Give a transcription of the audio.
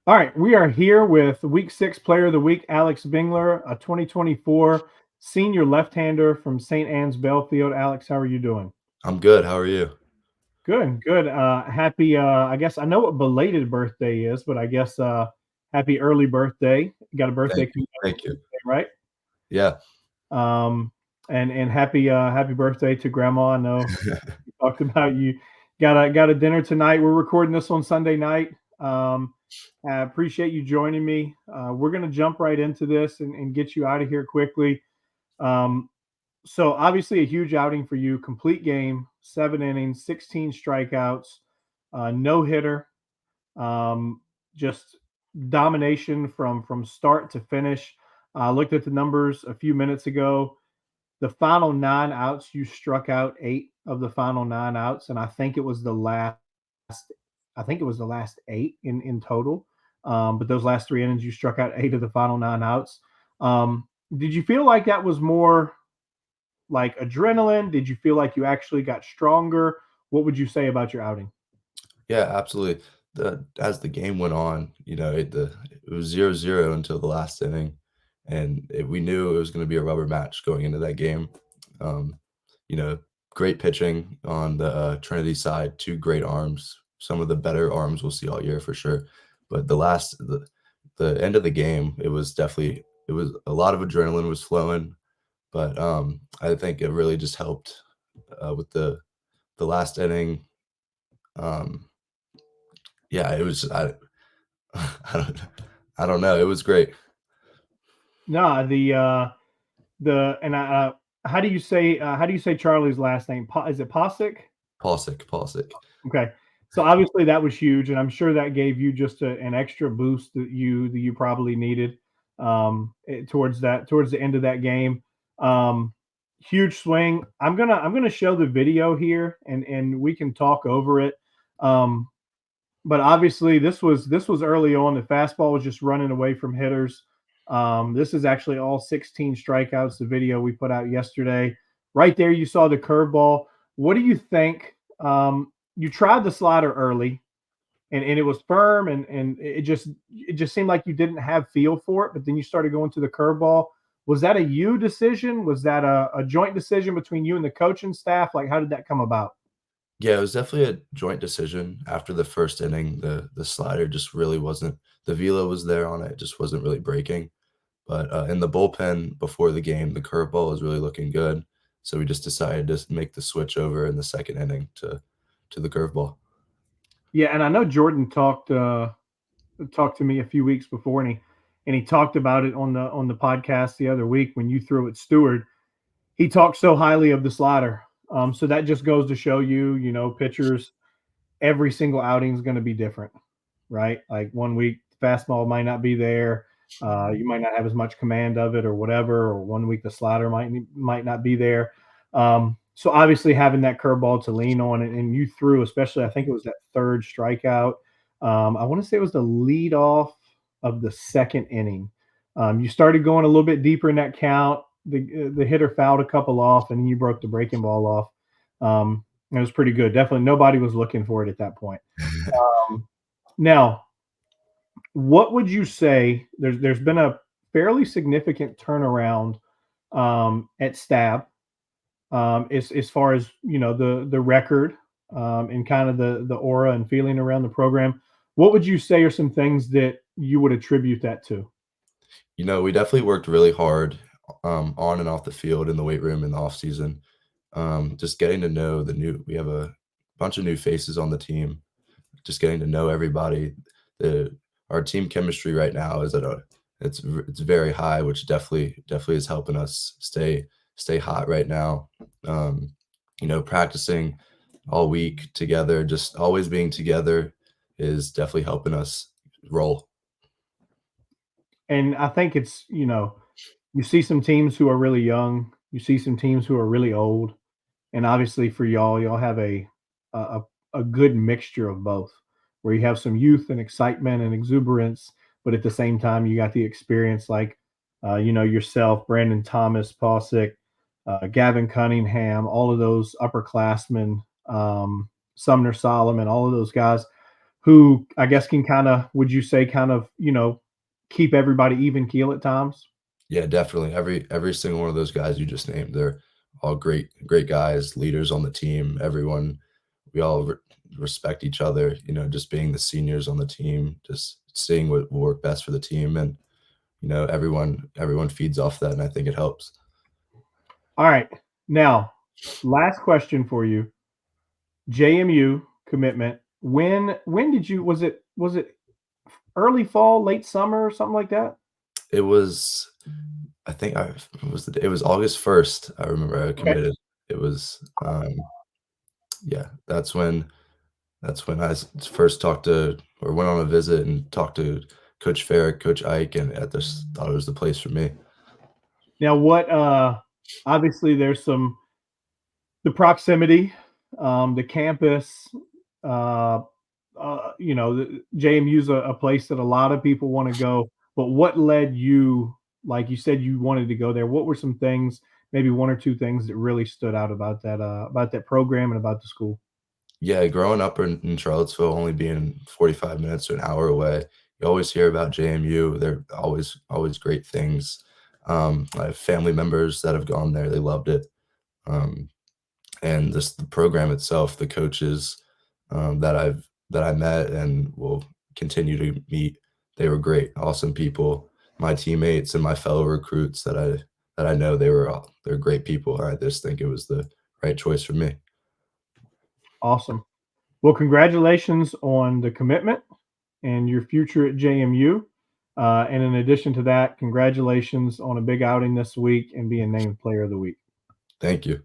All right, we are here with Week 6 Player of the Week, Alex Bingler, a 2024 senior left-hander from St. Anne's Belfield. Alex, how are you doing? I'm good. How are you? Good, good. Happy, I guess I know what belated birthday is, but I guess happy early birthday. You got a birthday Thank you. coming up Thank you. Tuesday, right? Yeah. Um, and happy birthday to Grandma. I know we talked about you got a dinner tonight. We're recording this on Sunday night. I appreciate you joining me. We're going to jump right into this and get you out of here quickly. Um, so obviously a huge outing for you. Complete game, 7 innings, 16 strikeouts, no hitter, um, just domination from start to finish. I looked at the numbers a few minutes ago. The final 9 outs, you struck out 8 of the final 9 outs, and I think it was the last eight in total. But those last 3 innings, you struck out 8 of the final 9 outs. Did you feel like that was more like adrenaline? Did you feel like you actually got stronger? What would you say about your outing? Yeah, absolutely. As the game went on, it was 0-0 until the last inning, and we knew it was going to be a rubber match going into that game. Um, you know, Great pitching on the Trinity side, two great arms, some of the better arms we'll see all year for sure. But the end of the game, it was a lot of adrenaline was flowing, but I think it really just helped with the last inning. Um, yeah, it was I don't I don't know. It was great. No, the and how do you say Charlie's last name? Is it Posick? Posick, Posick. Okay. So obviously that was huge, and I'm sure that gave you just an extra boost that you probably needed towards the end of that game. Um, Huge swing. I'm gonna show the video here, and we can talk over it. Um, but obviously this was early on. The fastball was just running away from hitters. This is actually all 16 strikeouts. The video we put out yesterday. Right there, you saw the curveball. What do you think? You tried the slider early, and it was firm, and it just seemed like you didn't have feel for it. But then you started going to the curveball. Was that a you decision? Was that a joint decision between you and the coaching staff? Like, how did that come about? Yeah, it was definitely a joint decision after the first inning. The slider just really wasn't the velo was there on it, just wasn't really breaking. But, in the bullpen before the game, the curveball was really looking good, so we just decided to make the switch over in the second inning to the curveball. Yeah, and I know Jordan talked to me a few weeks before, and he talked about it on the podcast the other week when you threw at Stewart. He talked so highly of the slider. So that just goes to show you, pitchers every single outing is going to be different, right? Like one week fastball might not be there, you might not have as much command of it or whatever, or one week the slider might not be there. So obviously having that curveball to lean on, and you threw, especially I think it was that third strikeout. I want to say it was the lead off of the second inning. You started going a little bit deeper in that count. The hitter fouled a couple off, and you broke the breaking ball off. It was pretty good. Definitely, nobody was looking for it at that point. Um, Now, what would you say? There's been a fairly significant turnaround at Stab, as far as the record, and kind of the aura and feeling around the program. What would you say are some things that you would attribute that to? We definitely worked really hard, on and off the field in the weight room in the off season. Just getting to know we have a bunch of new faces on the team, just getting to know everybody. The Our team chemistry right now is it's very high, which definitely is helping us stay hot right now. Practicing all week together, just always being together is definitely helping us roll. And I think it's you see some teams who are really young, you see some teams who are really old, and obviously for y'all have a a good mixture of both, where you have some youth and excitement and exuberance, but at the same time you got the experience like yourself, Brandon Thomas, Posick, Gavin Cunningham, all of those upperclassmen, Sumner Solomon, all of those guys. who I guess can kind of, would you say, kind of, keep everybody even keel at times? Yeah, definitely. Every single one of those guys you just named, they're all great guys, leaders on the team. Everyone, we all respect each other. Just being the seniors on the team, just seeing what will work best for the team, and everyone feeds off that, and I think it helps. All right. Now, last question for you. JMU commitment. When did you, was it early fall, late summer, or something like that? It was, I think it was August 1st. I remember I Okay. committed. It was, yeah, that's when first talked to or went on a visit and talked to Coach Farrick, Coach Ike, and I just thought it was the place for me. Now, what obviously there's some, the proximity, the campus, uh the JMU's a place that a lot of people want to go. But what led you, like you said, you wanted to go there? What were some things, maybe one or two things that really stood out about that program and about the school? Yeah, growing up in Charlottesville, only being 45 minutes or an hour away, you always hear about JMU. They're always great things. I have family members that have gone there. They loved it. Um, and just the program itself, the coaches, that I met and will continue to meet, they were great, awesome people. My teammates and my fellow recruits that I know, they're great people. I just think it was the right choice for me. Awesome. Well, congratulations on the commitment and your future at JMU. And in addition to that, congratulations on a big outing this week and being named Player of the Week. Thank you.